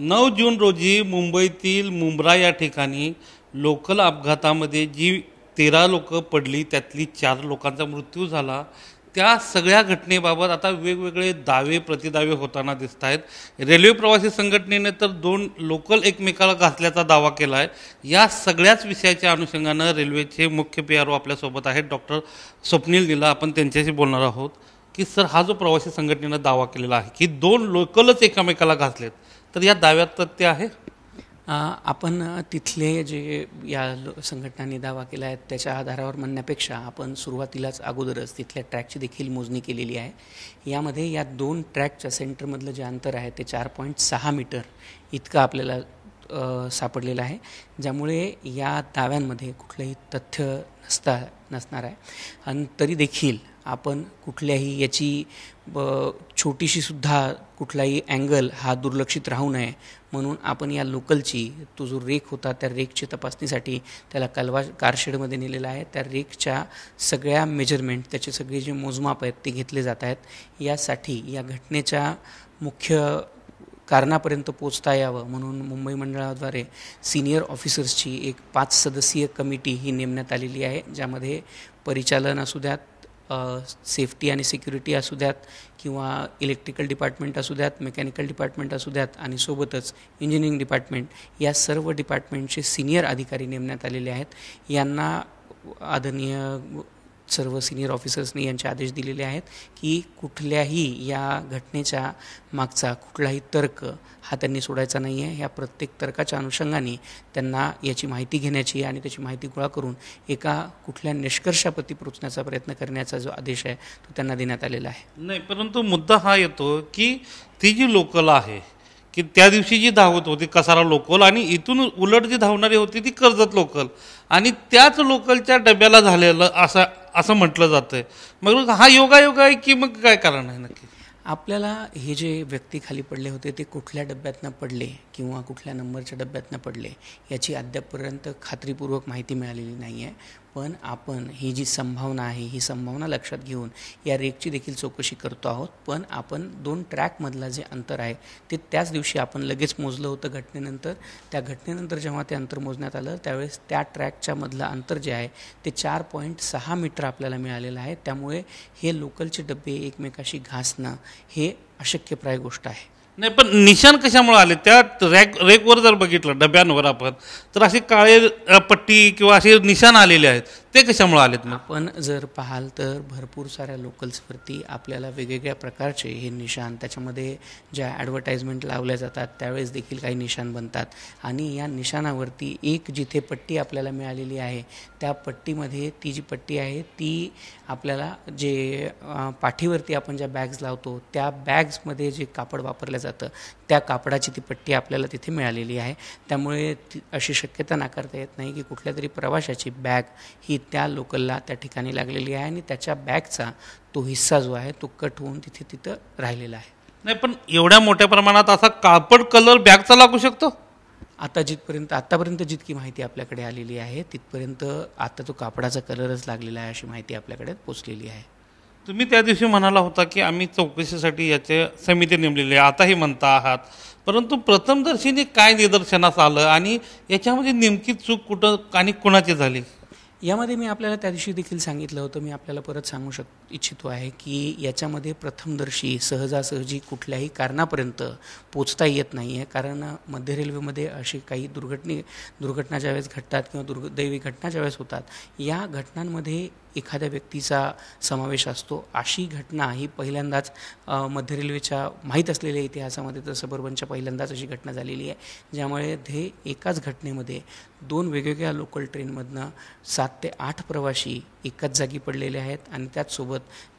9 जून रोजी मुंबईतील मुंब्रा या ठिकाणी लोकल अपघातामध्ये जी 13 लोक पडली त्यातली 4 लोकांचा मृत्यू झाला। त्या सगळ्या घटनेबाबत आता वेगवेगळे दावे प्रतिदावे होताना दिसत आहेत। रेल्वे प्रवासी संघटनेने तर 2 लोकल एकमेकाला घासल्याचा दावा केला आहे। या सगळ्याच विषयाच्या अनुषंगाने रेल्वेचे मुख्य पीआरओ आपल्यासोबत आहेत डॉक्टर स्वप्नील नीला। आपण त्यांच्याशी बोलणार आहोत की सर, हा जो प्रवासी संघटनेने दावा केलेला आहे की 2 लोकलच एकमेकाला घासलेत, तर या दाव्यात तथ्य आहे? आपण तिथले जे या संघटनांनी दावा केला आहे त्याच्या आधारावर म्हणण्यापेक्षा आपण सुरुवातीलाच अगोदरच तिथल्या ट्रॅकची देखील मोजणी केलेली आहे। यामध्ये या 2 ट्रॅकच्या सेंटरमधलं जे अंतर आहे ते 4.6 मीटर इतकं आपल्याला सापडलेलं आहे, ज्यामुळे या दाव्यांमध्ये कुठलंही तथ्य नसणार आहे। आणि तरी देखील आपण कुठल्याही याची छोटीशी सुद्धा कुठलाही अँगल हा दुर्लक्षित राहू नये म्हणून आपण या लोकलची तो जो रेक होता त्या रेकची तपासणीसाठी त्याला कारशेडमध्ये नेलेला आहे। त्या रेकच्या सगळ्या मेजरमेंट, त्याचे सगळे जे मोजमाप आहेत ते घेतले जात आहेत। यासाठी या घटनेच्या मुख्य कारणापर्यंत पोचता यावं म्हणून मुंबई मंडळाद्वारे सिनियर ऑफिसर्सची एक 5 सदस्यीय कमिटी ही नेमण्यात आलेली आहे, ज्यामध्ये परिचालन असू द्यात, सेफ्टी आणि सिक्युरिटी असू द्यात, किंवा इलेक्ट्रिकल डिपार्टमेंट असू द्यात, मेकॅनिकल डिपार्टमेंट असू द्यात आणि सोबतच इंजिनिअरिंग डिपार्टमेंट, या सर्व डिपार्टमेंटचे सिनियर अधिकारी नेमण्यात आलेले आहेत। यांना आदरणीय सर्व सिनियर ऑफिसर्सनी यांचे आदेश दिलेले आहेत की कुठल्याही या घटनेच्या मागचा कुठलाही तर्क हा त्यांनी सोडायचा नाही आहे। या प्रत्येक तर्काच्या अनुषंगाने त्यांना याची माहिती घेण्याची आणि त्याची माहिती गोळा करून एका कुठल्या निष्कर्षाप्रती पोहोचण्याचा प्रयत्न करण्याचा जो आदेश आहे तो त्यांना देण्यात आलेला आहे। नाही, परंतु मुद्दा हा येतो की ती जी लोकल आहे की त्या दिवशी जी धावत होती कसारा लोकल आणि इथून उलट जी धावणारी होती ती कर्जत लोकल, आणि त्याच लोकलच्या डब्याला झालेलं असं म्हटलं जातंय। मग हा योगायोग आहे की मग काय कारण आहे नक्की? आपल्याला हे जे व्यक्ती खाली पडले होते ते कुठल्या डब्यातनं पडले किंवा कुठल्या नंबरच्या डब्यातनं पडले याची अद्यापपर्यंत खात्रीपूर्वक माहिती मिळालेली नाही आहे। पण आपण ही जी संभावना आहे ही संभावना लक्षात घेऊन या रेकची देखील चौकशी करतो आहोत। पण आपण 2 ट्रॅकमधला जे अंतर आहे ते त्याच दिवशी आपण लगेच मोजलं होतं घटनेनंतर। त्या घटनेनंतर जेव्हा ते अंतर मोजण्यात आलं त्यावेळेस त्या ट्रॅकच्या मधलं अंतर जे आहे ते 4.6 मीटर आपल्याला मिळालेलं आहे। त्यामुळे हे लोकलचे डबे एकमेकाशी घासणं हे अशक्यप्राय गोष्ट आहे। नाही, पण निशाण कशामुळे आले त्या रेकवर? जर बघितलं डब्यांवर आपण तर असे काळे पट्टी किंवा असे निशाण आलेले आहेत, ते कशामुळे आलेत? आपण जर पाहाल तर भरपूर साऱ्या लोकल्सवरती आपल्याला वेगवेगळ्या प्रकारचे हे निशाण, त्याच्यामध्ये ज्या ॲडव्हर्टाइजमेंट लावल्या जातात त्यावेळेस देखील काही निशाण बनतात आणि या निशाणावरती एक जिथे पट्टी आपल्याला मिळालेली आहे त्या पट्टीमध्ये ती जी पट्टी आहे ती आपल्याला जे पाठीवरती आपण ज्या बॅग्स लावतो त्या बॅग्समध्ये जे कापड वापरलं जातं त्या कापडाची ती पट्टी आपल्याला तिथे मिळालेली आहे। त्यामुळे अशी शक्यता नाकारता येत नाही की कुठल्या तरी प्रवाशाची बॅग ही त्या लोकलला त्या ठिकाणी लागलेली आहे आणि त्याच्या बॅगचा तो हिस्सा जो आहे तो कट होऊन तिथं राहिलेला आहे। नाही, पण एवढ्या मोठ्या प्रमाणात असा कापड कलर बॅगचा लागू शकतो? आतापर्यंत जितकी माहिती आपल्याकडे आलेली आहे तिथपर्यंत आता तो कापडाचा कलरच लागलेला आहे अशी माहिती आपल्याकडे पोचलेली आहे। तुम्ही त्या दिवशी म्हणाला होता की आम्ही चौकशीसाठी याचे समिती नेमलेली आहे, आताही म्हणता आहात, परंतु प्रथमदर्शनी काय निदर्शनास आलं आणि याच्यामध्ये नेमकी चूक कुठं आणि कुणाची झाली? यामध्ये मी आपल्याला त्या दिवशी देखील सांगितलं होतं, मी आपल्याला परत सांगू इच्छितो आहे की याच्यामध्ये प्रथमदर्शी सहजासहजी कुठल्याही कारणापर्यंत पोचता येत नाही आहे। कारण मध्य रेल्वेमध्ये अशी काही दुर्घटना ज्यावेळेस घडतात किंवा दुर्दैवी घटना ज्यावेळेस होतात या घटनांमध्ये एखाद्या व्यक्तीचा समावेश असतो। अशी घटना ही पहिल्यांदाच मध्य रेल्वेच्या माहीत असलेल्या इतिहासामध्ये तर सबअर्बनच्या पहिल्यांदाच अशी घटना झालेली आहे, ज्यामुळे ते एकाच घटनेमध्ये 2 वेगवेगळ्या लोकल ट्रेनमधनं 7 ते 8 प्रवासी एकाच जागी पडलेले आहेत आणि त्याचसोबत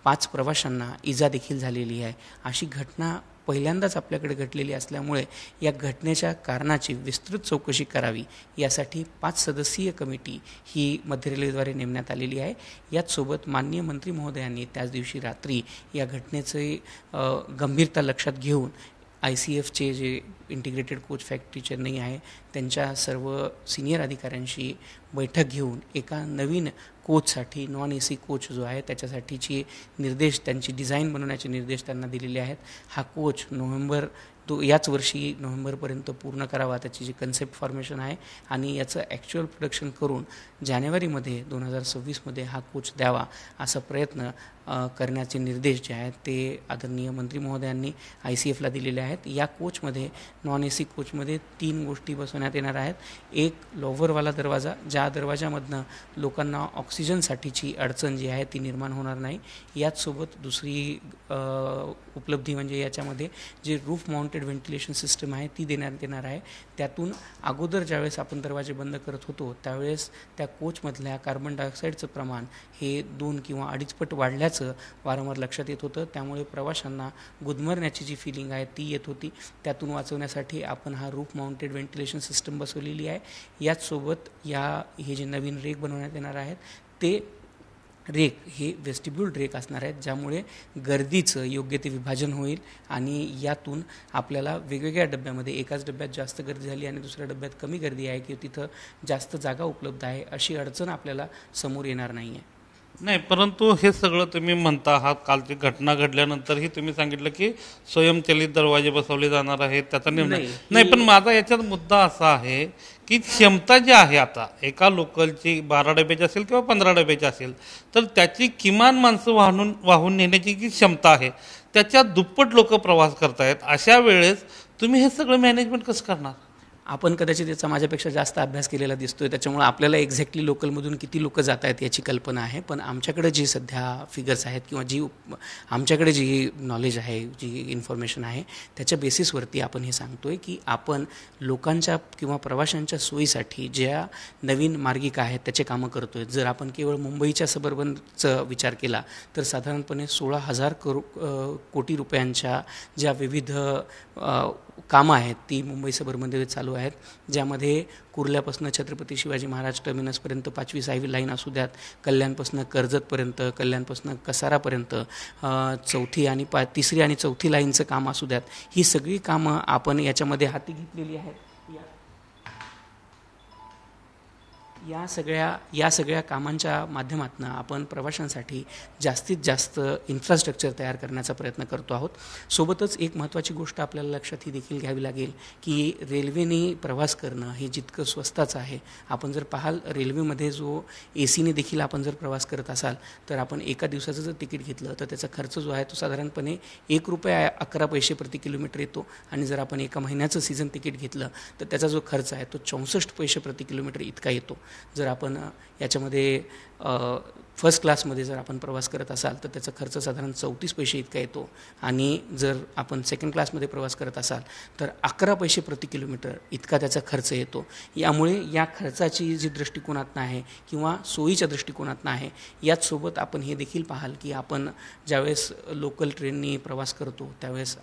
5 प्रवाशांना इजा देखील झालेली आहे। अशी घटना पहिल्यांदाच आपल्याकडे घडलेली असल्यामुळे या घटनेच्या कारणाची विस्तृत चौकशी करावी यासाठी 5 सदस्यीय कमिटी ही मध्य रेल्वेद्वारे नेमण्यात आलेली आहे। याचसोबत माननीय मंत्री महोदयांनी त्याच दिवशी रात्री या घटनेची गंभीरता लक्षात घेऊन ICFचे जे इंटिग्रेटेड कोच फॅक्टरी चेन्नई आहे त्यांच्या सर्व सिनियर अधिकाऱ्यांशी बैठक घेऊन एका नवीन कोचसाठी नॉन AC कोच जो आहे त्याच्यासाठीची निर्देश, त्यांची डिझाईन बनवण्याचे निर्देश त्यांना दिलेले आहेत. हा कोच याच वर्षी नोव्हेंबरपर्यंत पूर्ण करावा, त्याची जी कन्सेप्ट फॉर्मेशन आहे आणि याचं ॲक्च्युअल प्रोडक्शन करून जानेवारीमध्ये 2026मध्ये हा कोच द्यावा असा प्रयत्न करण्याचे निर्देश जे आहेत ते आदरणीय मंत्री महोदयांनी ICFला दिलेले आहेत. या कोचमध्ये नॉन AC कोचमध्ये 3 गोष्टी बसवण्यात येणार आहेत. एक लोव्हरवाला दरवाजा, ज्या दरवाजामधनं लोकांना ऑक्सिजनसाठीची अडचण जी आहे ती निर्माण होणार नाही. याचसोबत दुसरी उपलब्धी म्हणजे याच्यामध्ये जे रूफ माउंटेड व्हेंटिलेशन सिस्टम आहे ती देण्यात येणार आहे. त्यातून अगोदर ज्यावेळेस आपण दरवाजे बंद करत होतो त्यावेळेस त्या कोचमधल्या कार्बन डायऑक्साईडचं प्रमाण हे 2 किंवा 2.5 पट वाढल्याचं वारंवार लक्षात येत होतं. त्यामुळे प्रवाशांना गुदमरण्याची जी फिलिंग आहे ती येत होती. त्यातून वाचवण्यासाठी आपण हा रूफ माउंटेड व्हेंटिलेशन सिस्टम बसवलेली आहे. याचसोबत हे जे नवीन रेक बनवण्यात येणार आहेत ते रेक हे वेस्टिब्यूल रेक असणार आहेत, ज्यामुळे गर्दीचं योग्य ते विभाजन होईल आणि यातून आपल्याला वेगवेगळ्या डब्यामध्ये एकाच डब्यात जास्त गर्दी झाली आणि दुसऱ्या डब्यात कमी गर्दी आहे किंवा तिथं जास्त जागा उपलब्ध आहे अशी अडचण आपल्याला समोर येणार नाही आहे. नाही, परंतु हे सगळं तुम्ही म्हणता आहात, कालची घटना घडल्यानंतरही तुम्ही सांगितलं की स्वयंचलित दरवाजे बसवले जाणार आहेत, त्याचा निर्णय नाही. पण माझा याच्यात मुद्दा असा आहे की क्षमता जी आहे आता एका लोकलची 12 डब्याची असेल किंवा 15 डब्याची असेल तर त्याची किमान माणसं वाहून नेण्याची जी क्षमता आहे त्याच्या दुप्पट लोक प्रवास करतायत. अशा वेळेस तुम्ही हे सगळं मॅनेजमेंट कसं करणार? आपण कदाचित याचा माझ्यापेक्षा जास्त अभ्यास केलेला दिसतोय, त्याच्यामुळे आपल्याला एक्झॅक्टली लोकलमधून किती लोक जात आहेत याची कल्पना आहे. पण आमच्याकडे जी सध्या फिगर्स आहेत किंवा आमच्याकडे जी नॉलेज आहे, जी इन्फॉर्मेशन आहे त्याच्या बेसिसवरती आपण हे सांगतोय की आपण लोकांच्या किंवा प्रवाशांच्या सोयीसाठी ज्या नवीन मार्गिका आहेत त्याचे कामं करतोय. जर आपण केवळ मुंबईच्या सबअर्बनचा विचार केला तर साधारणपणे 16,000 कोटी रुपयांच्या ज्या विविध कामं आहेत ती मुंबई सबअर्बनमध्ये चालू आहेत, ज्यामध्ये कुर्ल्यापासून छत्रपती शिवाजी महाराज टर्मिनसपर्यंत 5वी 6वी लाईन असू द्यात, कल्याणपासून कर्जतपर्यंत, कल्याणपासून कसारापर्यंत 4थी आणि 3री आणि 4थी लाईनचं काम असू द्यात, ही सगळी कामं आपण याच्यामध्ये हाती घेतलेली आहेत. या सगळ्या कामांच्या माध्यमातून आपण प्रवाशांसाठी जास्तीत जास्त इन्फ्रास्ट्रक्चर तयार करण्याचा प्रयत्न करतो आहोत. सोबतच एक महत्त्वाची गोष्ट आपल्याला लक्षात ही देखील घ्यावी लागेल की रेल्वेने प्रवास करणं हे जितकं स्वस्ताचं आहे. आपण जर पाहाल रेल्वेमध्ये जो ACने देखील आपण जर प्रवास करत असाल तर आपण एका दिवसाचं जर तिकीट घेतलं तर त्याचा खर्च जो आहे तो साधारणपणे ₹1.11 प्रति किलोमीटर येतो आणि जर आपण एका महिन्याचं सीझन तिकीट घेतलं तर त्याचा जो खर्च आहे तो 64 पैसे प्रति किलोमीटर इतका येतो. जर आपण याच्यामध्ये फर्स्ट क्लासमध्ये जर आपण प्रवास करत असाल तर त्याचा खर्च साधारण 34 पैसे इतका येतो आणि जर आपण सेकंड क्लासमध्ये प्रवास करत असाल तर 11 पैसे प्रति किलोमीटर इतका त्याचा खर्च येतो. यामुळे या खर्चाची जी दृष्टिकोनातून आहे किंवा सोयीच्या दृष्टिकोनातून आहे याचसोबत आपण हे देखील पाहाल की आपण ज्यावेळेस लोकल ट्रेननी प्रवास करतो त्यावेळेस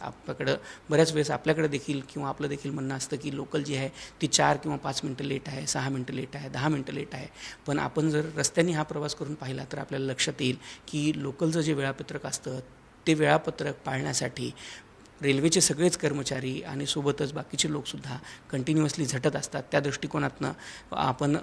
बऱ्याच वेळेस आपल्याकडे देखील किंवा आपलं देखील म्हणणं असतं की लोकल जी आहे ती 4 किंवा 5 मिनटं लेट आहे, 6 मिनटं लेट आहे, 10 मिनटं लेट आहे. पण आपण जर रस्त्याने हा प्रवास करून पाहिला तर आपल्याला लक्षात येईल की लोकलचं जे वेळापत्रक असतं ते वेळापत्रक पाळण्यासाठी रेल्वेचे सगळेच कर्मचारी आणि सोबतच बाकीचे लोकसुद्धा कंटिन्युअसली झटत असतात. त्या दृष्टिकोनातून आपण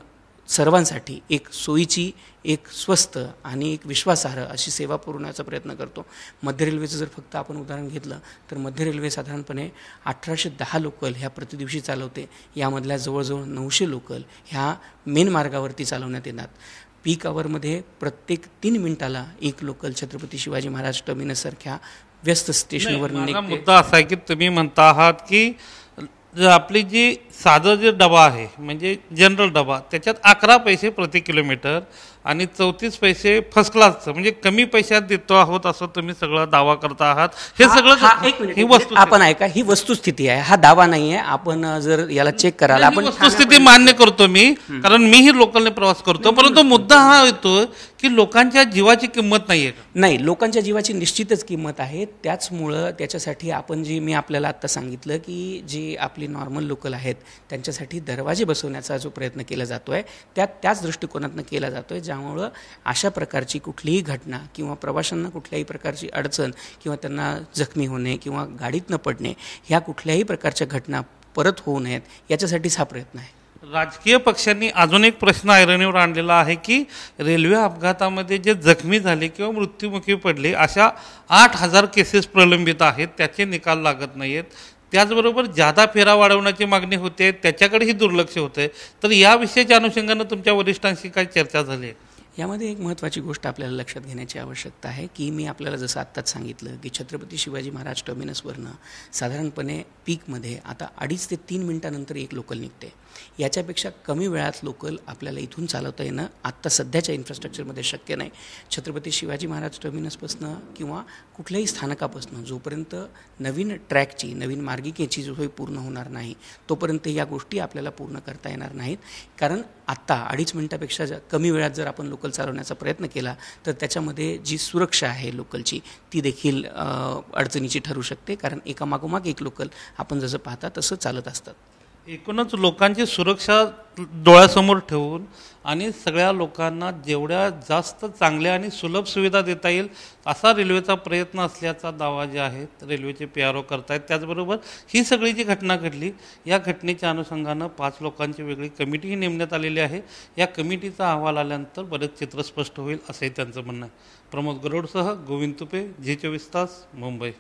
सर्वांसाठी एक सोयीची, एक स्वस्त आणि एक विश्वासार्ह अशी सेवा पुरवण्याचा प्रयत्न करतो. मध्य रेल्वेचं जर फक्त आपण उदाहरण घेतलं तर मध्य रेल्वे साधारणपणे 1810 लोकल ह्या प्रतिदिवशी चालवते. यामधल्या जवळजवळ 900 लोकल ह्या मेन मार्गावरती चालवण्यात येतात. पीक आवरमध्ये प्रत्येक 3 मिनिटाला एक लोकल छत्रपती शिवाजी महाराज टर्मिनससारख्या व्यस्त स्टेशनवर निघते. मुद्दा असा आहे की तुम्ही म्हणता आहात की आपली जी साधं जे डबा आहे म्हणजे जनरल डबा त्याच्यात 11 पैसे प्रति किलोमीटर आणि 34 पैसे फर्स्ट क्लासचं म्हणजे कमी पैशात देतो आहोत असं तुम्ही सगळं दावा करता आहात. हे सगळं ही वस्तू आपण ऐका, ही वस्तुस्थिती आहे, हा दावा नाही आहे. आपण जर याला चेक कराल आपण वस्तुस्थिती मान्य करतो मी, कारण मीही लोकलने प्रवास करतो. परंतु मुद्दा हा येतो की लोकांच्या जीवाची किंमत नाहीये. नाही, लोकांच्या जीवाची निश्चितच किंमत आहे. त्याचमुळं त्याच्यासाठी आपण मी आपल्याला आत्ता सांगितलं की जी आपली नॉर्मल लोकल आहेत त्यांच्यासाठी दरवाजे बसवण्याचा जो प्रयत्न केला जातोय त्याच दृष्टिकोनातून केला जातोय, ज्यामुळं अशा प्रकारची कुठलीही घटना किंवा प्रवाशांना कुठल्याही प्रकारची अडचण किंवा त्यांना जखमी होणे किंवा गाडीत न पडणे ह्या कुठल्याही प्रकारच्या घटना परत होऊ नयेत याच्यासाठीच हा प्रयत्न आहे. राजकीय पक्षांनी अजून एक प्रश्न ऐरणीवर आणलेला आहे की रेल्वे अपघातामध्ये जे जखमी झाले किंवा मृत्युमुखी पडले अशा 8,000 केसेस प्रलंबित आहेत, त्याचे निकाल लागत नाही आहेत. त्याचबरोबर जादा फेरा वाढवण्याची मागणी होते, त्याच्याकडेही दुर्लक्ष होतं आहे. तर या विषयाच्या अनुषंगानं तुमच्या वरिष्ठांशी काय चर्चा झाली आहे? यामध्ये एक महत्त्वाची गोष्ट आपल्याला लक्षात घेण्याची आवश्यकता आहे की मी आपल्याला जसं आत्ताच सांगितलं की छत्रपती शिवाजी महाराज टर्मिनसवरनं साधारणपणे पीकमध्ये आता 2.5 ते 3 मिनिटानंतर एक लोकल निघते. याच्यापेक्षा कमी वेळात लोकल आपल्याला इथून चालवता येणं आत्ता सध्याच्या इन्फ्रास्ट्रक्चरमध्ये शक्य नाही. छत्रपती शिवाजी महाराज टर्मिनसपासून किंवा कुठल्याही स्थानकापासून जोपर्यंत नवीन ट्रॅकची नवीन मार्गिकेची सोय पूर्ण होणार नाही तोपर्यंत या गोष्टी आपल्याला पूर्ण करता येणार नाहीत. कारण आत्ता 2.5 मिनिटापेक्षा कमी वेळात जर आपण लोकल चालवण्याचा प्रयत्न केला तर त्याच्यामध्ये जी सुरक्षा आहे लोकलची ती देखील अडचणीची ठरू शकते. कारण एकामागोमाग एक लोकल आपण जसं पाहता तसं चालत असतात. एकूणच लोकांची सुरक्षा डोळ्यासमोर ठेवून आणि सगळ्या लोकांना जेवढ्या जास्त चांगल्या आणि सुलभ सुविधा देता येईल असा रेल्वेचा प्रयत्न असल्याचा दावा जे आहे रेल्वेचे PRO करतायत. त्याचबरोबर ही सगळी जी घटना घडली या घटनेच्या अनुषंगानं 5 लोकांची वेगळी कमिटीही नेमण्यात आलेली आहे. या कमिटीचा अहवाल आल्यानंतर बरेच चित्र स्पष्ट होईल असंही त्यांचं म्हणणं आहे. प्रमोद गरुडसह गोविंद तुपे, झी 24 तास, मुंबई.